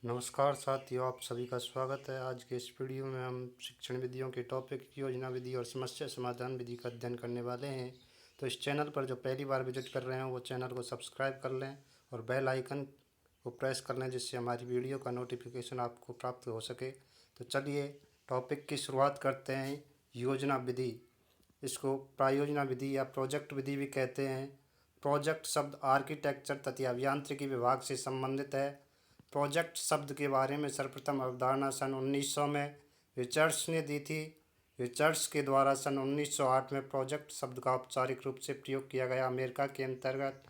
नमस्कार साथियों, आप सभी का स्वागत है। आज के इस वीडियो में हम शिक्षण विधियों के टॉपिक योजना विधि और समस्या समाधान विधि का अध्ययन करने वाले हैं। तो इस चैनल पर जो पहली बार विजिट कर रहे हैं वो चैनल को सब्सक्राइब कर लें और बेल आइकन को प्रेस कर लें, जिससे हमारी वीडियो का नोटिफिकेशन आपको प्राप्त हो सके। तो चलिए टॉपिक की शुरुआत करते हैं। योजना विधि, इसको प्रायोजना विधि या प्रोजेक्ट विधि भी कहते हैं। प्रोजेक्ट शब्द आर्किटेक्चर तथा अभियांत्रिकी विभाग से संबंधित है। प्रोजेक्ट शब्द के बारे में सर्वप्रथम अवधारणा सन 1900 में रिचर्ड्स ने दी थी। रिचर्ड्स के द्वारा सन 1908 में प्रोजेक्ट शब्द का औपचारिक रूप से प्रयोग किया गया। अमेरिका के अंतर्गत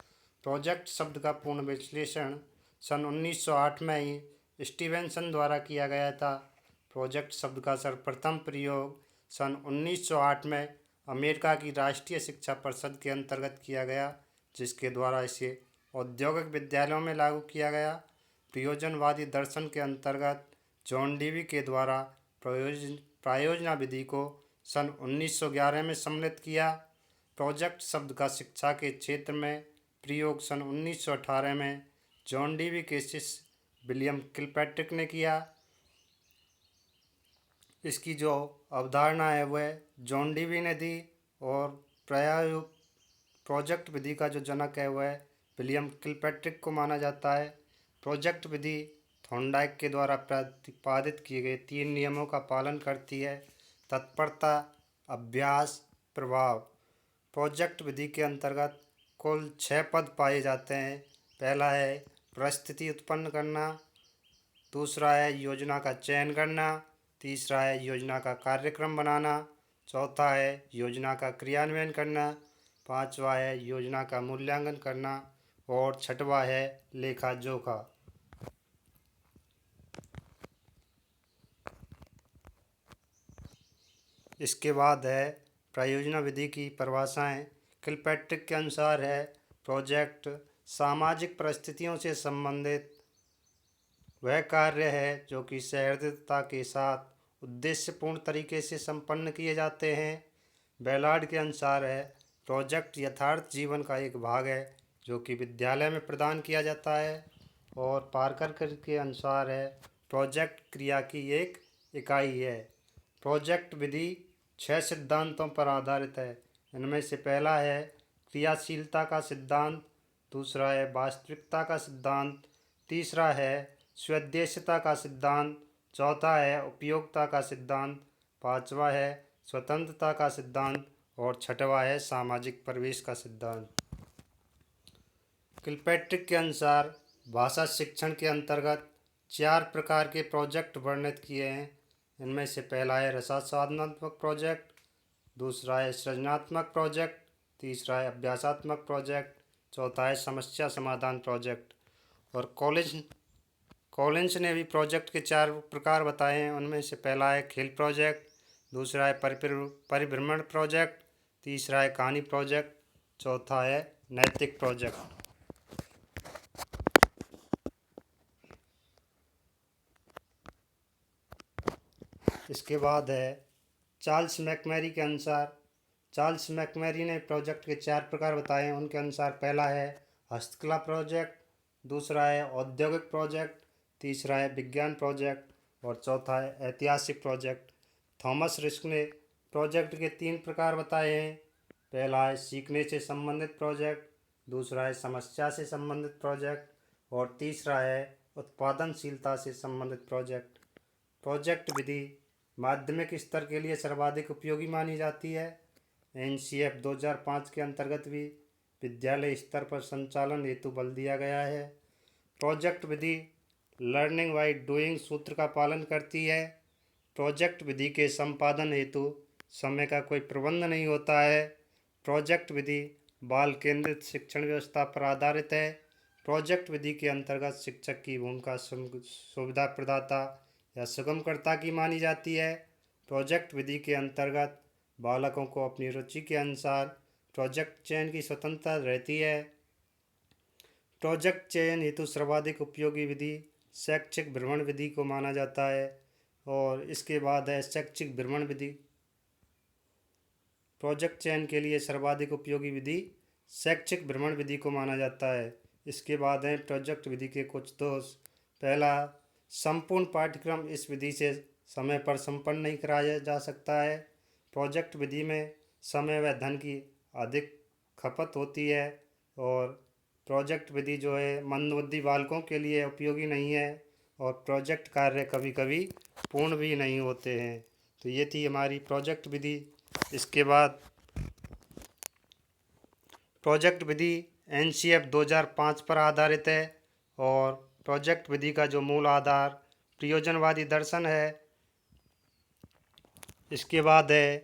प्रोजेक्ट शब्द का पूर्ण विश्लेषण सन 1908 में ही स्टीवेंसन द्वारा किया गया था। प्रोजेक्ट शब्द का सर्वप्रथम प्रयोग सन 1908 में अमेरिका की राष्ट्रीय शिक्षा परिषद के अंतर्गत किया गया, जिसके द्वारा इसे औद्योगिक विद्यालयों में लागू किया गया। प्रयोजनवादी दर्शन के अंतर्गत जॉन डीवी के द्वारा प्रायोजना विधि को सन 1911 में सम्मिलित किया। प्रोजेक्ट शब्द का शिक्षा के क्षेत्र में प्रयोग सन 1918 में जॉन डीवी के शिष्य विलियम किलपैट्रिक ने किया। इसकी जो अवधारणा है वह जॉन डीवी ने दी और प्रोजेक्ट विधि का जो जनक है वह विलियम किलपैट्रिक को माना जाता है। प्रोजेक्ट विधि थॉर्नडाइक के द्वारा प्रतिपादित किए गए 3 नियमों का पालन करती है: तत्परता, अभ्यास, प्रभाव। प्रोजेक्ट विधि के अंतर्गत कुल 6 पद पाए जाते हैं। पहला है परिस्थिति उत्पन्न करना, दूसरा है योजना का चयन करना, तीसरा है योजना का कार्यक्रम बनाना, चौथा है योजना का क्रियान्वयन करना, पांचवा है योजना का मूल्यांकन करना और छठवा है लेखा जोखा। इसके बाद है प्रायोजना विधि की परिभाषाएं। किलपैट्रिक के अनुसार है प्रोजेक्ट सामाजिक परिस्थितियों से संबंधित वह कार्य है जो कि सहृदयता के साथ उद्देश्यपूर्ण तरीके से संपन्न किए जाते हैं। बेलार्ड के अनुसार है प्रोजेक्ट यथार्थ जीवन का एक भाग है जो कि विद्यालय में प्रदान किया जाता है। और पार्कर के अनुसार है प्रोजेक्ट क्रिया की एक इकाई है। प्रोजेक्ट विधि 6 सिद्धांतों पर आधारित है। इनमें से पहला है क्रियाशीलता का सिद्धांत, दूसरा है वास्तविकता का सिद्धांत, तीसरा है स्वदेशिता का सिद्धांत, चौथा है उपयोगिता का सिद्धांत, पांचवा है स्वतंत्रता का सिद्धांत और छठवा है सामाजिक प्रवेश का सिद्धांत। किलपैट्रिक के अनुसार भाषा शिक्षण के अंतर्गत 4 प्रकार के प्रोजेक्ट वर्णित किए हैं। इनमें से पहला है रसास्वादनात्मक प्रोजेक्ट, दूसरा है सृजनात्मक प्रोजेक्ट, तीसरा है अभ्यासात्मक प्रोजेक्ट, चौथा है समस्या समाधान प्रोजेक्ट। और कॉलिंस ने भी प्रोजेक्ट के 4 प्रकार बताए हैं। उनमें से पहला है खेल प्रोजेक्ट, दूसरा है परिभ्रमण प्रोजेक्ट, तीसरा है कहानी प्रोजेक्ट, चौथा है नैतिक प्रोजेक्ट। इसके बाद है चार्ल्स मैकमैरी के अनुसार। चार्ल्स मैकमैरी ने प्रोजेक्ट के 4 प्रकार बताए हैं। उनके अनुसार पहला है हस्तकला प्रोजेक्ट, दूसरा है औद्योगिक प्रोजेक्ट, तीसरा है विज्ञान प्रोजेक्ट और चौथा है ऐतिहासिक प्रोजेक्ट। थॉमस रिस्क ने प्रोजेक्ट के 3 प्रकार बताए हैं। पहला है सीखने से संबंधित प्रोजेक्ट, दूसरा है समस्या से संबंधित प्रोजेक्ट और तीसरा है उत्पादनशीलता से संबंधित प्रोजेक्ट। प्रोजेक्ट विधि माध्यमिक स्तर के लिए सर्वाधिक उपयोगी मानी जाती है। NCF 2005 के अंतर्गत भी विद्यालय स्तर पर संचालन हेतु बल दिया गया है। Project Vidhi learning by doing सूत्र का पालन करती है। प्रोजेक्ट विधि के संपादन हेतु समय का कोई प्रबंध नहीं होता है। प्रोजेक्ट विधि बाल केंद्रित शिक्षण व्यवस्था पर आधारित है। प्रोजेक्ट विधि के अंतर्गत शिक्षक की भूमिका सुविधा प्रदाता या सुगमकर्ता की मानी जाती है। प्रोजेक्ट विधि के अंतर्गत बालकों को अपनी रुचि के अनुसार प्रोजेक्ट चयन की स्वतंत्रता रहती है। प्रोजेक्ट चयन हेतु सर्वाधिक उपयोगी विधि शैक्षिक भ्रमण विधि को माना जाता है। और इसके बाद है शैक्षिक भ्रमण विधि। प्रोजेक्ट चयन के लिए सर्वाधिक उपयोगी विधि शैक्षिक भ्रमण विधि को माना जाता है। इसके बाद है प्रोजेक्ट विधि के कुछ दोष। पहला, संपूर्ण पाठ्यक्रम इस विधि से समय पर संपन्न नहीं कराया जा सकता है। प्रोजेक्ट विधि में समय व धन की अधिक खपत होती है और प्रोजेक्ट विधि जो है मंदबुद्धि बालकों के लिए उपयोगी नहीं है और प्रोजेक्ट कार्य कभी कभी पूर्ण भी नहीं होते हैं। तो ये थी हमारी प्रोजेक्ट विधि। इसके बाद प्रोजेक्ट विधि NCF 2005 पर आधारित है और प्रोजेक्ट विधि का जो मूल आधार प्रयोजनवादी दर्शन है। इसके बाद है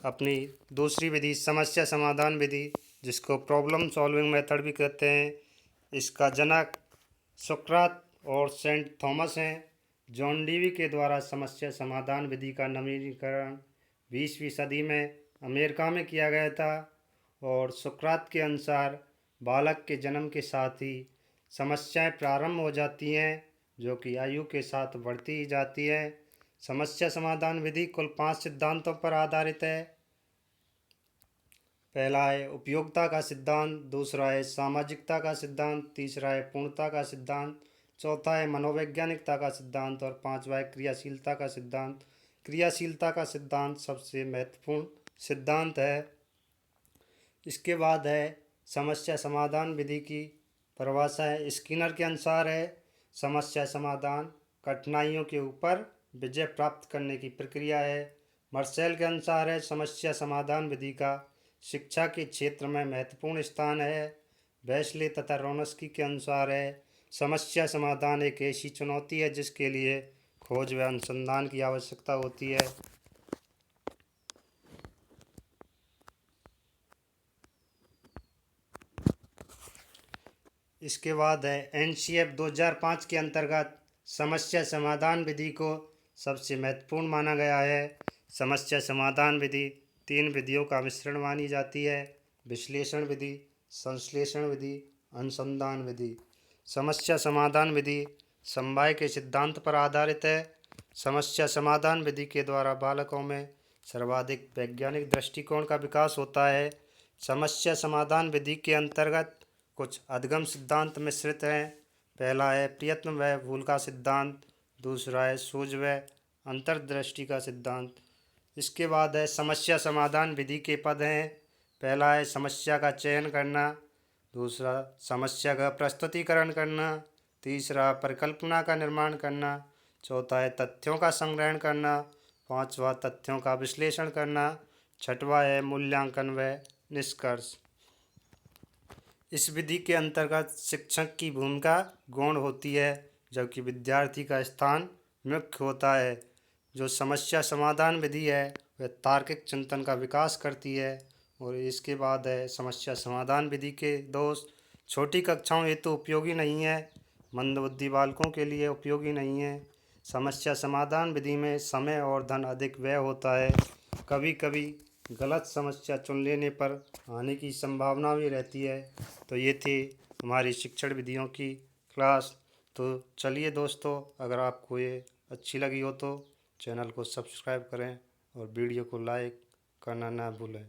अपनी दूसरी विधि समस्या समाधान विधि, जिसको प्रॉब्लम सॉल्विंग मेथड भी कहते हैं। इसका जनक सुकरात और सेंट थॉमस हैं। जॉन डीवी के द्वारा समस्या समाधान विधि का नवीनीकरण 20वीं सदी में अमेरिका में किया गया था और सुकरात के अनुसार बालक के जन्म के साथ ही समस्याएं प्रारंभ हो जाती हैं, जो कि आयु के साथ बढ़ती ही जाती हैं। समस्या समाधान विधि कुल 5 सिद्धांतों पर आधारित है। पहला है उपयोगिता का सिद्धांत, दूसरा है सामाजिकता का सिद्धांत, तीसरा है पूर्णता का सिद्धांत, चौथा है मनोवैज्ञानिकता का सिद्धांत और पांचवा है क्रियाशीलता का सिद्धांत। क्रियाशीलता का सिद्धांत सबसे महत्वपूर्ण सिद्धांत है। इसके बाद है समस्या समाधान विधि की परिभाषा है। स्किनर के अनुसार है समस्या समाधान कठिनाइयों के ऊपर विजय प्राप्त करने की प्रक्रिया है। मार्शल के अनुसार है समस्या समाधान विधि का शिक्षा के क्षेत्र में महत्वपूर्ण स्थान है। बैस्ले तथा रोनस्की के अनुसार है समस्या समाधान एक ऐसी चुनौती है जिसके लिए खोज व अनुसंधान की आवश्यकता होती है। इसके बाद है NCF 2005 के अंतर्गत समस्या समाधान विधि को सबसे महत्वपूर्ण माना गया है। समस्या समाधान विधि 3 विधियों का मिश्रण मानी जाती है: विश्लेषण विधि, संश्लेषण विधि, अनुसंधान विधि। समस्या समाधान विधि समवाय के सिद्धांत पर आधारित है। समस्या समाधान विधि के द्वारा बालकों में सर्वाधिक वैज्ञानिक दृष्टिकोण का विकास होता है। समस्या समाधान विधि के अंतर्गत कुछ अधिगम सिद्धांत मिश्रित हैं। पहला है प्रयत्न व भूल का सिद्धांत, दूसरा है सूझ व अंतर्दृष्टि का सिद्धांत। इसके बाद है समस्या समाधान विधि के पद हैं। पहला है समस्या का चयन करना, दूसरा समस्या का प्रस्तुतिकरण करना, तीसरा परिकल्पना का निर्माण करना, चौथा है तथ्यों का संग्रहण करना, पांचवा तथ्यों का विश्लेषण करना, छठवा है मूल्यांकन व निष्कर्ष। इस विधि के अंतर्गत शिक्षक की भूमिका गौण होती है जबकि विद्यार्थी का स्थान मुख्य होता है। जो समस्या समाधान विधि है वह तार्किक चिंतन का विकास करती है। और इसके बाद है समस्या समाधान विधि के दोष: छोटी कक्षाओं हेतु उपयोगी नहीं है, मंदबुद्धि बालकों के लिए उपयोगी नहीं है। समस्या समाधान विधि में समय और धन अधिक व्यय होता है। कभी कभी गलत समस्या चुन लेने पर आने की संभावना भी रहती है। तो ये थी हमारी शिक्षण विधियों की क्लास। तो चलिए दोस्तों, अगर आपको ये अच्छी लगी हो तो चैनल को सब्सक्राइब करें और वीडियो को लाइक करना ना भूलें।